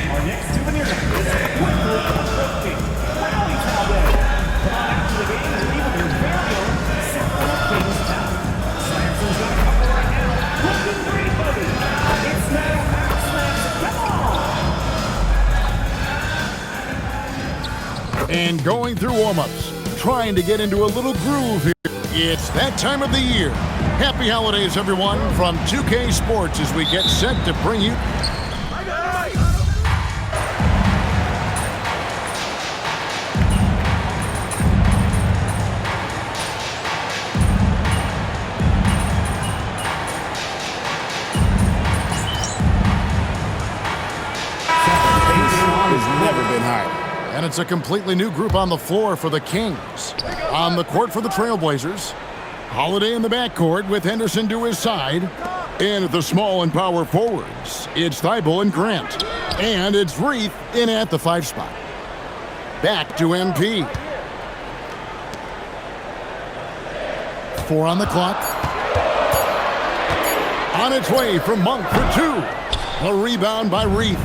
Our next souvenir is King. Proudly traveled. Come on out to the game to Evildoer's very own Sacramento Kingstown. Slamson's got a couple right now. Looking great, buddy. It's not a half slams. Come on. And going through warm-ups, trying to get into a little groove here. It's that time of the year. Happy holidays, everyone, from 2K Sports as we get set to bring you... has never been higher. And it's a completely new group on the floor for the Kings. On the court for the Trailblazers, Holiday in the backcourt with Henderson to his side. And at the small and power forwards, it's Thibault and Grant. And it's Reith in at the 5 spot. Back to MP. 4 on the clock. On its way from Monk for 2. A rebound by Reith.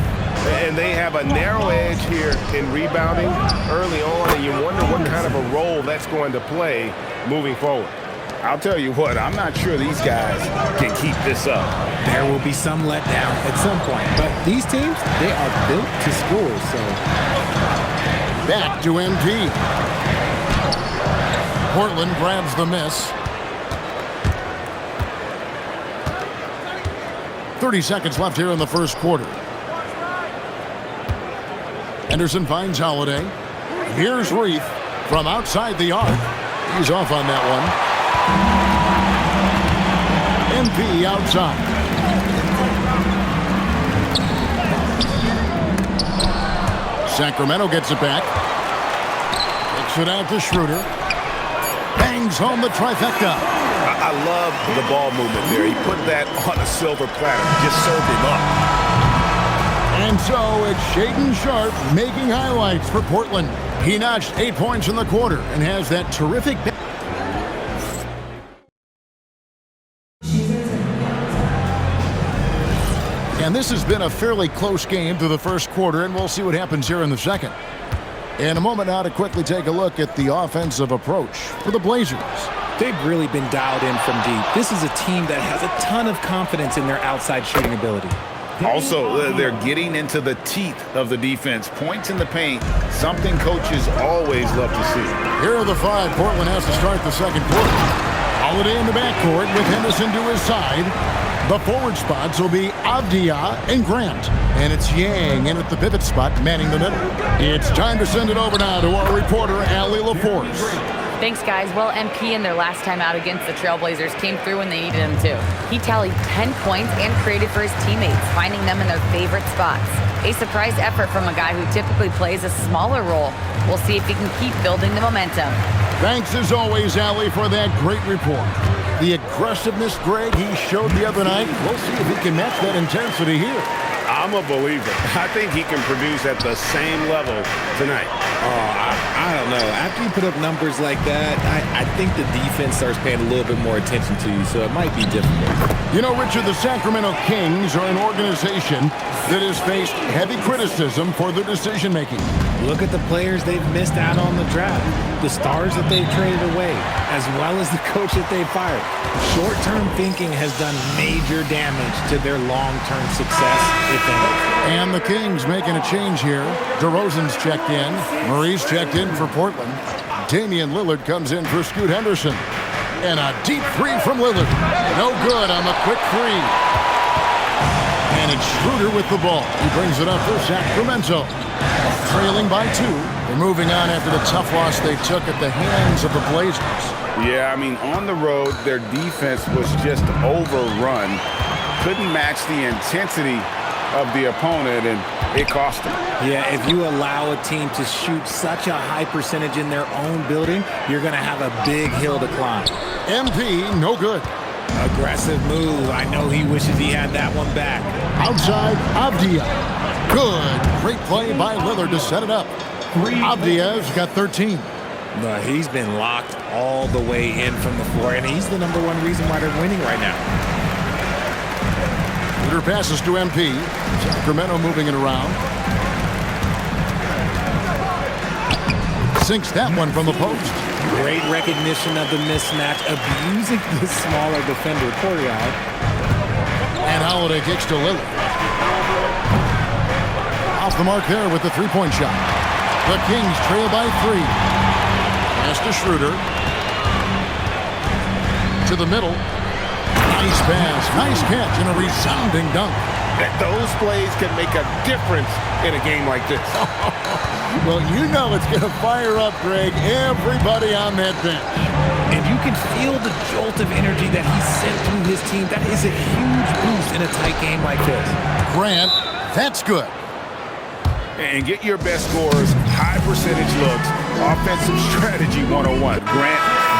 And they have a narrow edge here in rebounding early on, and you wonder what kind of a role that's going to play moving forward. I'll tell you what, I'm not sure these guys can keep this up. There will be some letdown at some point, but these teams, they are built to score, so. Back to MP. Portland grabs the miss. 30 seconds left here in the first quarter. Henderson finds Holiday. Here's Reith from outside the arc. He's off on that one. MP outside. Sacramento gets it back. Kicks it out to Schroeder. Bangs home the trifecta. I love the ball movement there. He put that on a silver platter. Just served him up. And so it's Shaedon Sharpe making highlights for Portland. He notched 8 points in the quarter and has that terrific... And this has been a fairly close game through the first quarter, and we'll see what happens here in the second. In a moment now to quickly take a look at the offensive approach for the Blazers. They've really been dialed in from deep. This is a team that has a ton of confidence in their outside shooting ability. Also, they're getting into the teeth of the defense. Points in the paint, something coaches always love to see. Here are the 5 Portland has to start the second quarter. Holiday in the backcourt with Henderson to his side. The forward spots will be Avdia and Grant. And it's Yang in at the pivot spot, manning the middle. It's time to send it over now to our reporter, Allie LaForce. Thanks, guys. Well, MP in their last time out against the Trailblazers came through when they needed him to. He tallied 10 points and created for his teammates, finding them in their favorite spots. A surprise effort from a guy who typically plays a smaller role. We'll see if he can keep building the momentum. Thanks as always, Allie, for that great report. The aggressiveness, Greg, he showed the other night. We'll see if he can match that intensity here. I'm a believer. I think he can produce at the same level tonight. I don't know. After you put up numbers like that, I think the defense starts paying a little bit more attention to you, so it might be difficult. You know, Richard, the Sacramento Kings are an organization that has faced heavy criticism for their decision-making. Look at the players they've missed out on the draft, the stars that they've traded away, as well as the coach that they fired. Short-term thinking has done major damage to their long-term success, if any. And the Kings making a change here. DeRozan's checked in. Murray's checked in for Portland. Damian Lillard comes in for Scoot Henderson. And a deep 3 from Lillard. No good on the quick 3. And it's Schroeder with the ball. He brings it up for Sacramento. Trailing by 2. They're moving on after the tough loss they took at the hands of the Blazers. Yeah, I mean, on the road, their defense was just overrun. Couldn't match the intensity of the opponent, and it cost them. Yeah, if you allow a team to shoot such a high percentage in their own building, you're going to have a big hill to climb. MP, no good. Aggressive move. I know he wishes he had that one back. Outside, Avdia. Good. Great play by Lillard to set it up. Avdia's got 13. But he's been locked all the way in from the floor, and he's the #1 reason why they're winning right now. Schroeder passes to MP. Sacramento moving it around. Sinks that one from the post. Great recognition of the mismatch, abusing the smaller defender, Coriel. And Holiday kicks to Lillard. Off the mark there with the three-point shot. The Kings trail by 3. Pass to Schroeder. To the middle. Nice pass, nice catch, and a resounding dunk. Those plays can make a difference in a game like this. Well, you know it's going to fire up, Greg, everybody on that bench. And you can feel the jolt of energy that he sent through his team. That is a huge boost in a tight game like this. Grant, that's good. And get your best scores, high percentage looks, offensive strategy 101. Grant.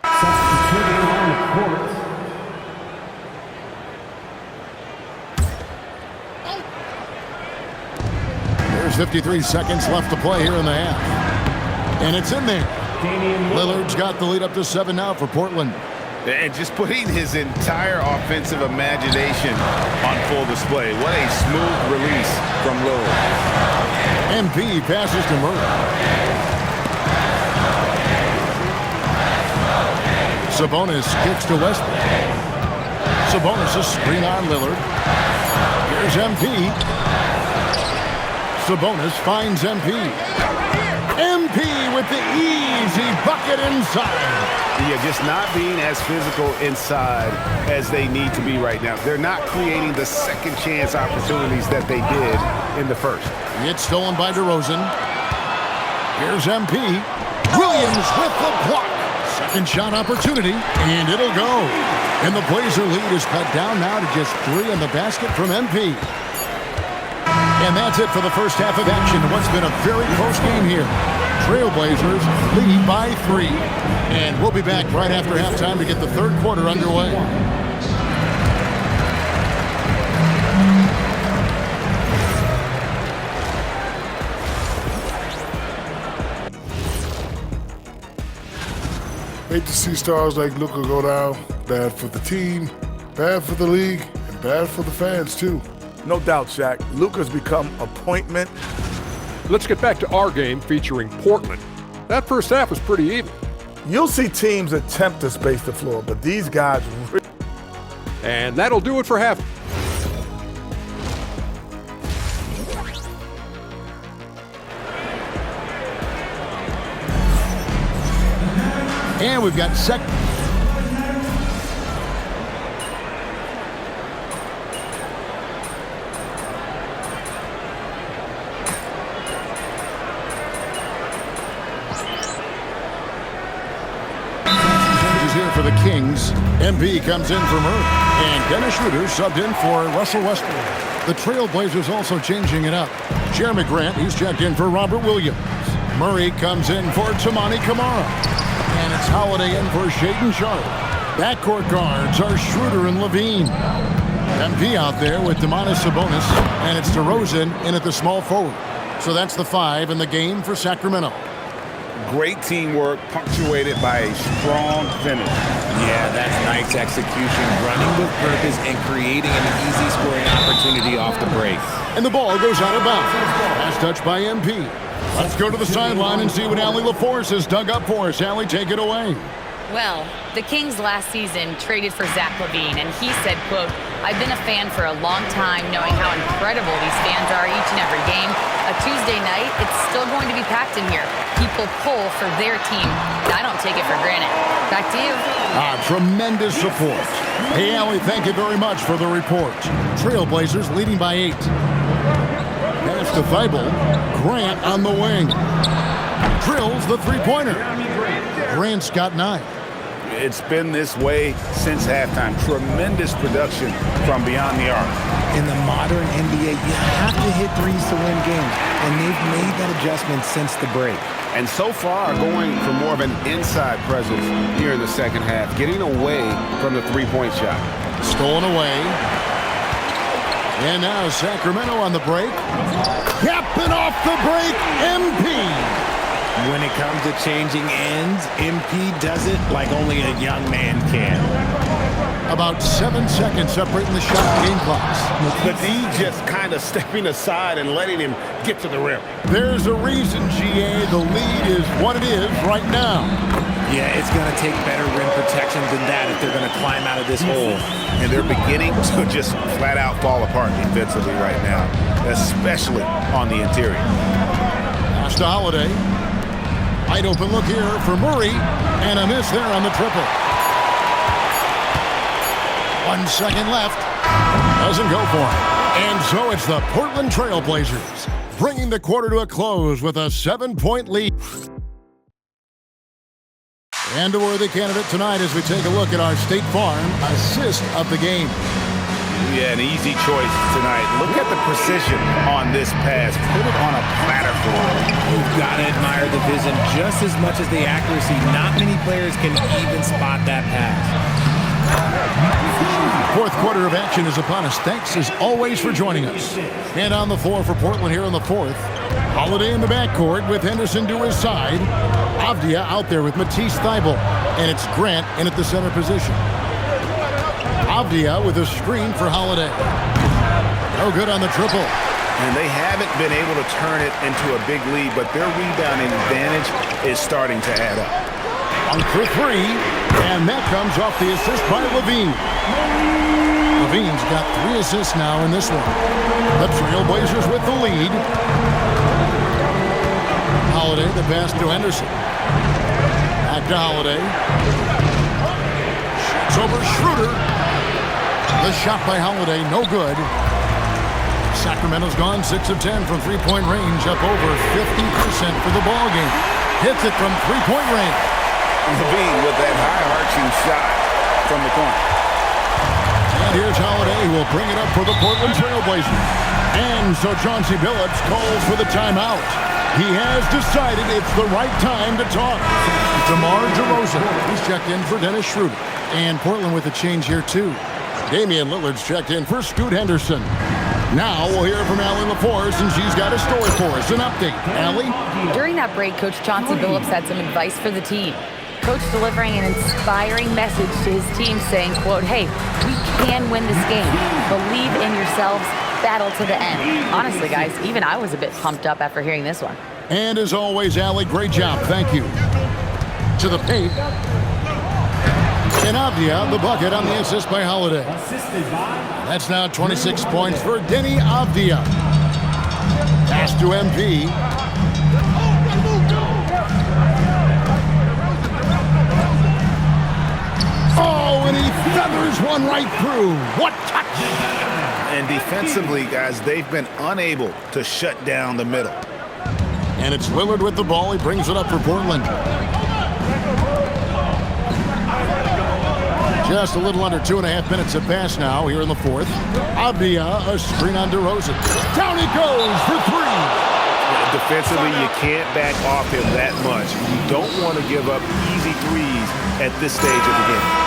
Substituting on the court. There's 53 seconds left to play here in the half. And it's in there. Lillard's got the lead up to 7 now for Portland. And just putting his entire offensive imagination on full display. What a smooth release from Lillard. MP passes to Murray. Sabonis kicks to Westbrook. Sabonis a screen on Lillard. Here's MP. Sabonis finds MP. MP with the easy bucket inside. Yeah, just not being as physical inside as they need to be right now. They're not creating the second chance opportunities that they did in the first. It's stolen by DeRozan. Here's MP. Williams with the block. Second shot opportunity, and it'll go. And the Blazer lead is cut down now to just 3 in the basket from MP. And that's it for the first half of action. What's been a very close game here. Trailblazers lead by 3. And we'll be back right after halftime to get the third quarter underway. Hate to see stars like Luka go down. Bad for the team, bad for the league, and bad for the fans, too. No doubt, Shaq. Luka's become appointment. Let's get back to our game featuring Portland. That first half was pretty even. You'll see teams attempt to space the floor, but these guys... And that'll do it for half. And we've got here for the Kings. MP comes in for Murray. And Dennis Schroeder subbed in for Russell Westbrook. The Trailblazers also changing it up. Jeremy Grant, he's checked in for Robert Williams. Murray comes in for Tamani Kamara. And it's Holiday in for Shaedon Sharpe. Backcourt guards are Schroeder and Levine. MP out there with Domantas Sabonis. And it's DeRozan in at the small forward. So that's the 5 in the game for Sacramento. Great teamwork, punctuated by a strong finish. Yeah, that's nice execution, running with purpose and creating an easy scoring opportunity off the break. And the ball goes out of bounds. Pass touch by MP. Let's go to the sideline and see what Allie LaForce has dug up for us. Allie, take it away. Well, the Kings last season traded for Zach LaVine, and he said, quote, "I've been a fan for a long time, knowing how incredible these fans are each and every game. A Tuesday night, it's still going to be packed in here. People pull for their team, and I don't take it for granted." Back to you. Tremendous support. Hey, Allie, thank you very much for the report. Trailblazers leading by 8. Pass to Thibault. Grant on the wing. Drills the three-pointer. Grant's got 9. It's been this way since halftime. Tremendous production from beyond the arc. In the modern NBA, you have to hit threes to win games, and they've made that adjustment since the break. And so far, going for more of an inside presence here in the second half, getting away from the three-point shot. Stolen away. And now Sacramento on the break. Capping off the break, MP. When it comes to changing ends, MP does it like only a young man can. About 7 seconds separating the shot and game clocks. The D just kind of stepping aside and letting him get to the rim. There's a reason, GA, the lead is what it is right now. Yeah, it's going to take better rim protection than that if they're going to climb out of this hole. And they're beginning to just flat out fall apart defensively right now, especially on the interior. Pass to Holiday. Wide open look here for Murray, and a miss there on the triple. 1 second left. Doesn't go for it. And so it's the Portland Trail Blazers, bringing the quarter to a close with a 7-point lead. And a worthy candidate tonight as we take a look at our State Farm assist of the game. Yeah, an easy choice tonight. Look at the precision on this pass. Put it on a platter for him. You've got to admire the vision just as much as the accuracy. Not many players can even spot that pass. Fourth quarter of action is upon us. Thanks as always for joining us. And on the floor for Portland here in the fourth. Holiday in the backcourt with Henderson to his side. Avdia out there with Matisse Thybulle. And it's Grant in at the center position. Avdia with a screen for Holiday. No good on the triple. And they haven't been able to turn it into a big lead, but their rebounding advantage is starting to add up. On for three, and that comes off the assist by Levine. Levine's got 3 assists now in this one. The Trailblazers with the lead. Holiday, the pass to Henderson. Back to Holiday. Shoots over Schroeder. The shot by Holiday, no good. Sacramento's gone 6 of 10 from three-point range, up over 50% for the ball game. Hits it from three-point range. Levine with that high-arching shot from the corner. And here's Holiday, who will bring it up for the Portland Trailblazers. And so Chauncey Billups calls for the timeout. He has decided it's the right time to talk. DeMar DeRozan, he's checked in for Dennis Schroeder. And Portland with a change here, too. Damian Lillard's checked in for Scoot Henderson. Now we'll hear from Allie LaForce, and she's got a story for us. An update. Allie? During that break, Coach Chauncey Billups had some advice for the team. Coach delivering an inspiring message to his team saying, quote, hey, we can win this game. Believe in yourselves. Battle to the end. Honestly, guys, even I was a bit pumped up after hearing this one. And as always, Allie, great job. Thank you. To the paint. And Avdia, the bucket on the assist by Holiday. That's now 26 points for Denny Avdia. Pass to MP. Oh, and he feathers one right through. What touch! And defensively, guys, they've been unable to shut down the middle. And it's Lillard with the ball. He brings it up for Portland. Just a little under 2.5 minutes have passed now here in the fourth. Avdia, a screen on DeRozan. Down he goes for three. Defensively, you can't back off him that much. You don't want to give up easy threes at this stage of the game.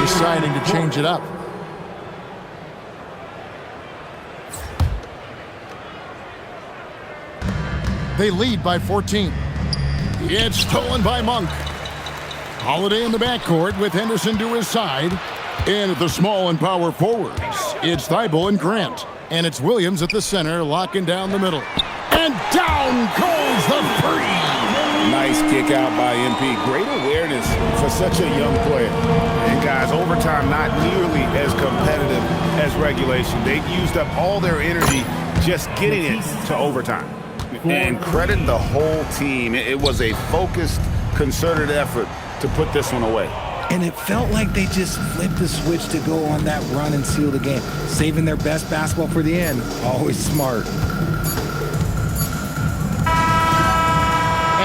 Deciding to change it up. They lead by 14. It's stolen by Monk. Holiday in the backcourt with Henderson to his side. And at the small and power forwards, it's Thybulle and Grant. And it's Williams at the center, locking down the middle. And down goes the three. Nice kick out by MP. Great awareness for such a young player. And guys, overtime not nearly as competitive as regulation. They used up all their energy just getting it to overtime. And credit the whole team. It was a focused, concerted effort to put this one away. And it felt like they just flipped the switch to go on that run and seal the game. Saving their best basketball for the end. Always smart.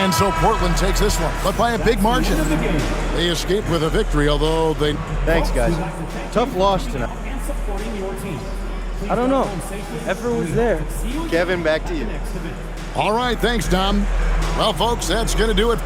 And so Portland takes this one, but by a big margin. They escape with a victory, although they... Thanks, guys. Tough loss tonight. And supporting your team. I don't know. Effort was there. Kevin, back to you. All right, thanks, Tom. Well, folks, that's going to do it.